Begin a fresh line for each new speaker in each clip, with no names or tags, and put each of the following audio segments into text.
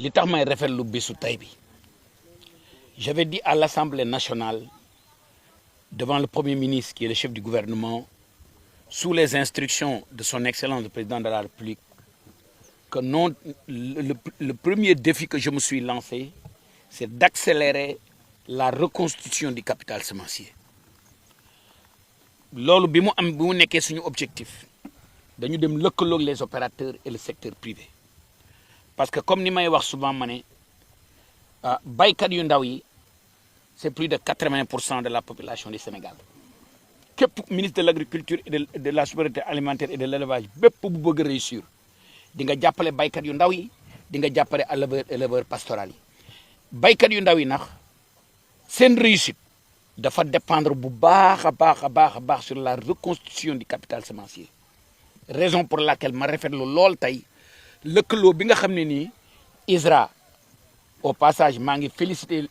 li tax may rafetlu bisu tey bi j'avais dit à l'Assemblée nationale devant le Premier ministre qui est le chef du gouvernement sous les instructions de son Excellence le Président de la République que non le premier défi que je me suis lancé c'est d'accélérer la reconstitution du capital semencier loolu bi mu nekkee suñu objectif dañu dem lëkkaloog les opérateurs et le secteur privé parce que comme ni may wax souvent ma ne baykat yu ndaw yi c'est plus de 80% de la population du Sénégal képp ministre de l'agriculture et de la souveraineté alimentaire et de l'élevage bépp bu bëgg a réussir di nga jàppale baykat yu ndaw yi di nga jàppale éleveur pastoral yi baykat yu ndaw yi nag seen réussite dafa dépendre bu baax a baax sur la reconstitution du capital semencier raison pour laquelle ma rafetlu lool tey lëkkaloo bi nga xam ne nii ISRA au passage maa ngi féliciter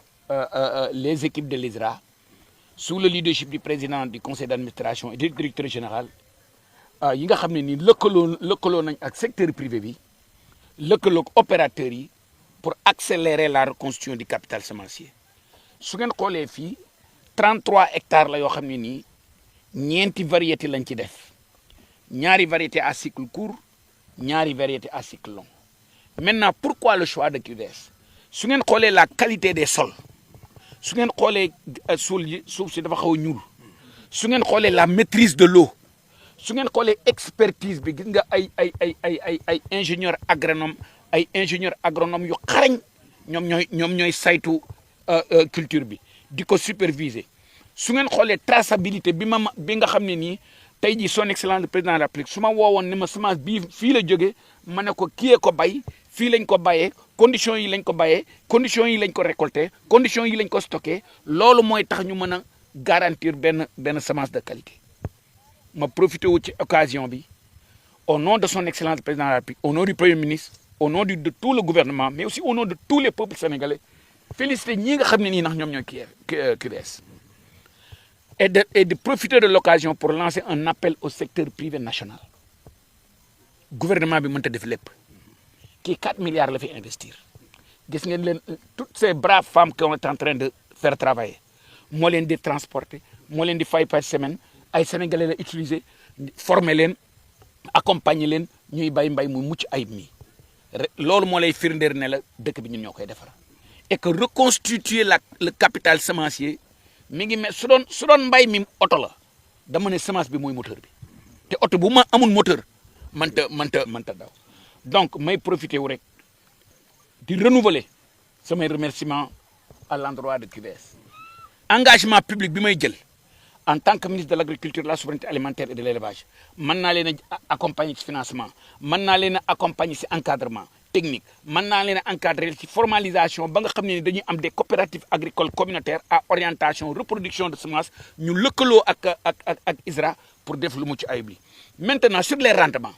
les équipes de l'ISRA sous le leadership du président du conseil d'administration et du directeur général yi nga xam ne nii lëkkaloo nañ ak secteur privé bi lëkkaloo ak opérateurs yi pour accélérer la reconstitution du capital semencier su ngeen xoolee fii 33 hectares la yoo xam ne nii ñeenti variétés lañ ci def ñaari variétés à cycle court ñaari variétés à cycle long maintenant pourquoi le choix de QVS su ngeen xoolee la qualité des sols su ngeen xoolee suuf si dafa xaw a ñuul su ngeen xoolee la maîtrise de l'eau su ngeen xoolee expertise bi gis nga ay ingénieur agronome yu xarañ ñoom ñooy saytu culture bi di ko superviser su ngeen xoolee traçabilité bi nga xam ne nii tey jii son excellence le président de la République su ma woowoon ne ma semence bii fii la jógee ma ne ko kiyee ko bay fii lañ ko bayee conditions yi lañ ko bayee conditions yi lañ ko récolter conditions yi lañ ko stocké loolu mooy tax ñu mën a garantir benn semence de qualité ma profité wu ci occasion bi au nom de son excellence le président de la République au nom du premier ministre au nom de tout le gouvernement mais aussi au nom de tous les peuples sénégalais féliciter ñi nga xam ne nii ndax ñoom ñooy QVS et de profiter de l'occasion pour lancer un appel au secteur privé national gouvernement bi mënta def lépp kii 4 milliards la fi investir gis ngeen leen toutes ces braves femmes qui sont en train de faire travailler moo leen di transporter moo leen di fay par semaine ay sénégalais la utiliser former leen accompagner leen ñuy mbay mu mucc ayib mi loolu moo lay firndeer ne la dëkk bi ñun ñoo koy defar et que reconstituer le capital semencier mi ngi mel su doon mbay mi oto la dama ne semence bi mooy moteur bi te oto bu ma amul moteur mënta daw donc may profiter wu rek di renouveler samay remerciements à l'endroit de QVS engagement public bi may jël en tant que ministre de l'agriculture de la souveraineté alimentaire et de l'élevage mën naa leen a accompagner ci financement mën naa leen a accompagner ci encadrement technique mën naa leen a encadrer ci formalisation ba nga xam ne dañuy am des coopératives agricoles communautaires à orientation reproduction de semences ñu lëkkaloo ak ISRA pour def lu mucc ayib li maintenant sur les rendements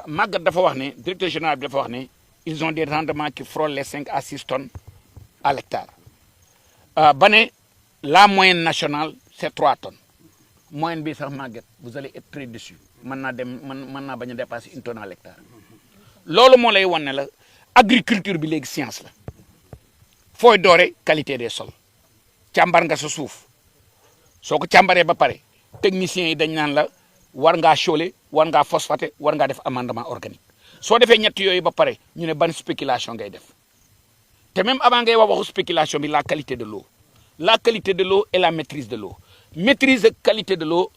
Maguette dafa wax ne directeur général bi dafa wax ne ils ont des rendements qui frôlent les 5 à 6 tonnes à l'hectare ba ne la moyenne nationale c'est 3 tonnes moyenne bi sax Maguette vous allez être très déçu mën naa bañ a dépasser 1 tonne à l'hectare loolu moo lay wan ne la agriculture bi léegi science la fooy doore qualité des sols càmbar nga sa suuf soo ko càmbaree ba pare techniciens yi dañ naan la war ngaa choler war ngaa phosphater war ngaa def amendement organique soo defee ñett yooyu ba pare ñu ne ban spéculation ngay def te même avant ngay waxu spéculation bi la qualité de l'eau et la maîtrise de l'eau maîtrise de qualité de l'eau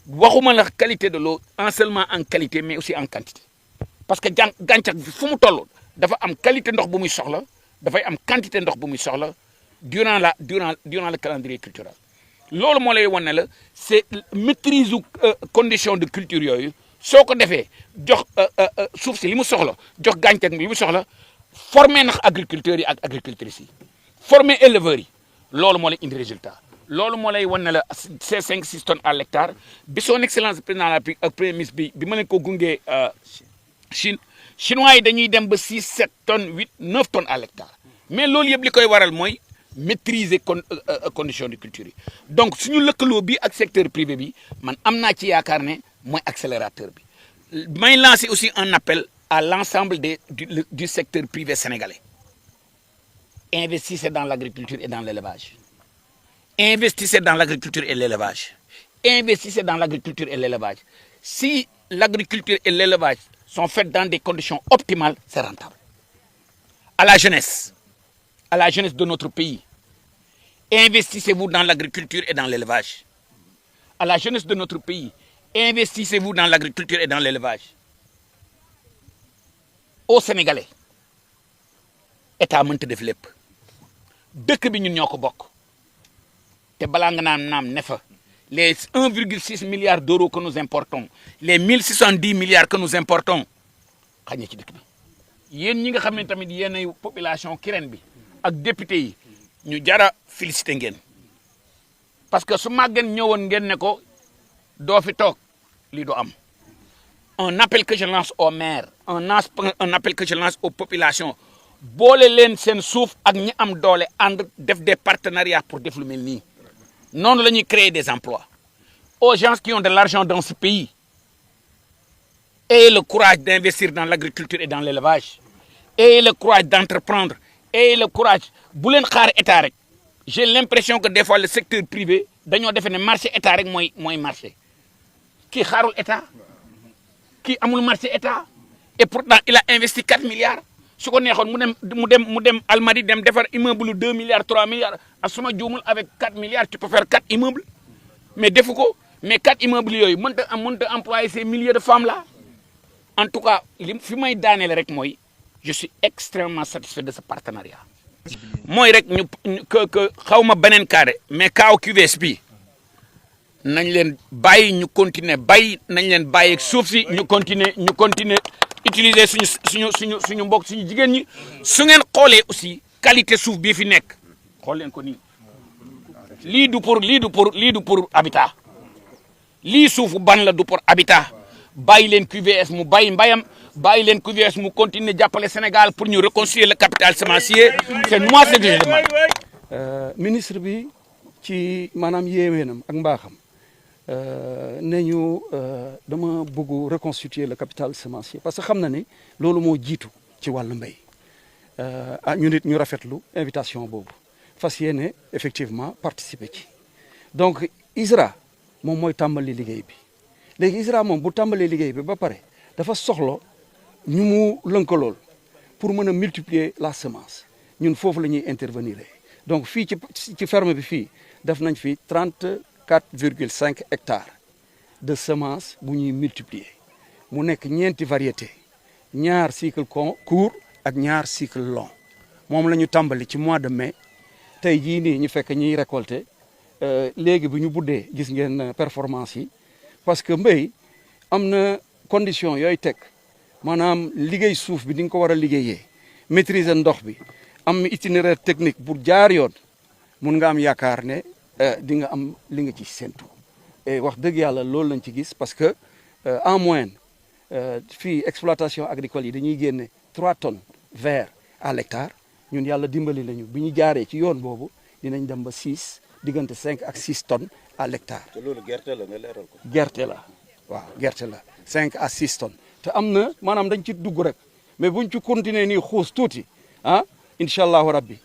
waxuma la qualité de l'eau en seulement en qualité mais aussi en quantité parce que gàncax bi fu mu toll dafa am qualité ndox bu muy soxla dafay am quantité ndox bu muy soxla durant le calendrier culturel loolu moo lay wan ne la c'est maîtrise condition de culture yooyu soo ko defee jox suuf si li mu soxla jox gàncax bi li mu soxla former nax agriculteurs yi ak agricultrices yi former éleveurs yi loolu moo lay indi résultat loolu moo lay wan ne la c'est 5-6 tonnes à l'hectare bi son excellence président de la République ak premier ministre bi ma leen ko gungee Chine chinois yi dañuy dem ba 6-7 tonnes 8-9 tonnes à l'hectare mais loolu yëpp li koy waral mooy maîtriser condition de culture yi donc suñu lëkkaloo bi ak secteur privé bi man am naa ci yaakaar ne mooy accélérateur bi may lancer aussi un appel à l'ensemble du secteur privé sénégalais. Investissez dans l'agriculture et dans l'élevage. Investissez dans l'agriculture et l'élevage. Investissez dans l'agriculture et l'élevage. Si l'agriculture et l'élevage sont faits dans des conditions optimales, c'est rentable. À la jeunesse de notre pays, investissez-vous dans l'agriculture et dans l'élevage. À la jeunesse de notre pays, investissez-vous dans l'agriculture et dans l'élevage. Aux Sénégalais, État mënta def lépp dëkk bi ñun ñoo ko bokk te balaa nga naam ne fa les 1,6 milliard d'euros que nous importons, les 1070 milliards que nous importons xañ na ci dëkk bi yéen ñi nga xam ne tamit yéenay population Kirène bi ak député yi ñu jara félicité ngeen parce que su màggeen ñëwoon ngeen ne ko doo fi toog lii du am. Un appel que je lance aux maires, un appel que je lance aux populations, boole leen seen suuf ak ñi am doole ànd def des partenariats pour def lu mel nii noonu la ñuy créer des emplois aux gens qui ont de l'argent dans ce pays. Ayez le courage d'investir dans l'agriculture et dans l'élevage. Ayez le courage d'entreprendre. Ayez le courage bu leen xaar état rek. J'ai l'impression que des fois le secteur privé dañoo defe ne marché état rek mooy marché kii xaarul état. Qui amul marché état et pourtant il a investi 4 milliards su ko neexoon mu dem Almadies dem defar immeuble 2 milliards 3 milliards ak suma juumul avec 4 milliards tu peux faire 4 immeubles mais defu ko mais 4 immeubles yooyu mënta employer ces milliers de femmes là. En tout cas li fi may daaneel rek mooy je suis extrêmement satisfait de ce partenariat. mooy rek ñu que xaw ma beneen carré mais kaaw QVS bi nañ leen bàyyi ñu continuer bàyyi nañ leen bàyyi ak suuf si ñu continuer utiliser suñu mbokk suñu jigéen ñi su ngeen xoolee aussi qualité suuf bii fi nekk xool leen ko nii lii du pour habitat lii suufu ban la du pour habitat bàyyi leen QVS mu bàyyi mbayam bàyyi leen QVS mu continuer jàppale Sénégal pour ñu reconstruire le capital semencier c'est moi ce que je demande.
Ministre bi ci maanaam yéeweenam ak mbaaxam. ne ñu dama bëgg reconstituer le capital semencier parce que xam na ni loolu moo jiitu ci wàllu mbéy ñu nit ñu rafetlu invitation boobu fas yéene effectivement participer ci donc ISRA moom mooy tàmbali liggéey bi léegi ISRA moom bu tàmbalee liggéey bi ba pare dafa soxla ñu mu lënkalool pour mën a multiplier la semence ñun foofu la ñuy intervenir donc fii ci ferme bi fii def nañ fi 34,5 hectares de semences bu ñuy multiplier mu nekk ñeenti variété ñaar cycle court ak ñaar cycle long moom la ñu tàmbali ci mois de mai tey jii nii ñu fekk ñuy récolter léegi bu ñu buddee gis ngeen performance yi parce que mbéy am na condition yooyu teg maanaam liggéey suuf bi di nga ko war a liggéeyee maîtriser ndox bi am itinéraire technique bu jaar yoon mun nga am yaakaar ne di nga am li nga ci séntu et wax dëgg yàlla loolu lañ ci gis parce que en moyenne fii exploitation agricole yi dañuy génne 3 tonnes vert à l'hectare ñun yàlla dimbali lañu bi ñu jaaree ci yoon boobu dinañ dem ba 6 diggante 5 ak 6 tonnes à l'hectare.
te loolu gerte la nga leeral ko.
gerte la waaw gerte la 5 à 6 tonnes te am na maanaam dañ ci dugg rek mais buñ ci continuer nii xuus tuuti incha allahu rabbi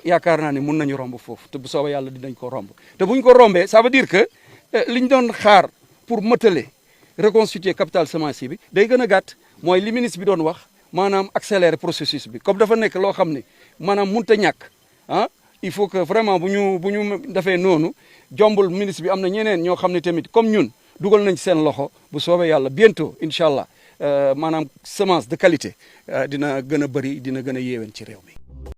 yaakaar naa ne mun nañu romb foofu te bu soobee yàlla dinañ ko romb te buñ ko rombee ça veut dire que liñ doon xaar pour mëtale reconstituer capital semencier bi day gën a gàtt mooy li ministre bi doon wax maanaam accélérer processus bi comme dafa nekk loo xam ne maanaam mënut a ñàkk il faut que vraiment bu ñu defee noonu jombul ministre bi am na ñeneen ñoo xam ne tamit comme ñun dugal nañ seen loxo bu soobee yàlla bientôt incha allah maanaam semence de qualité dina gën a bëri dina gën a yéwén ci réew mi.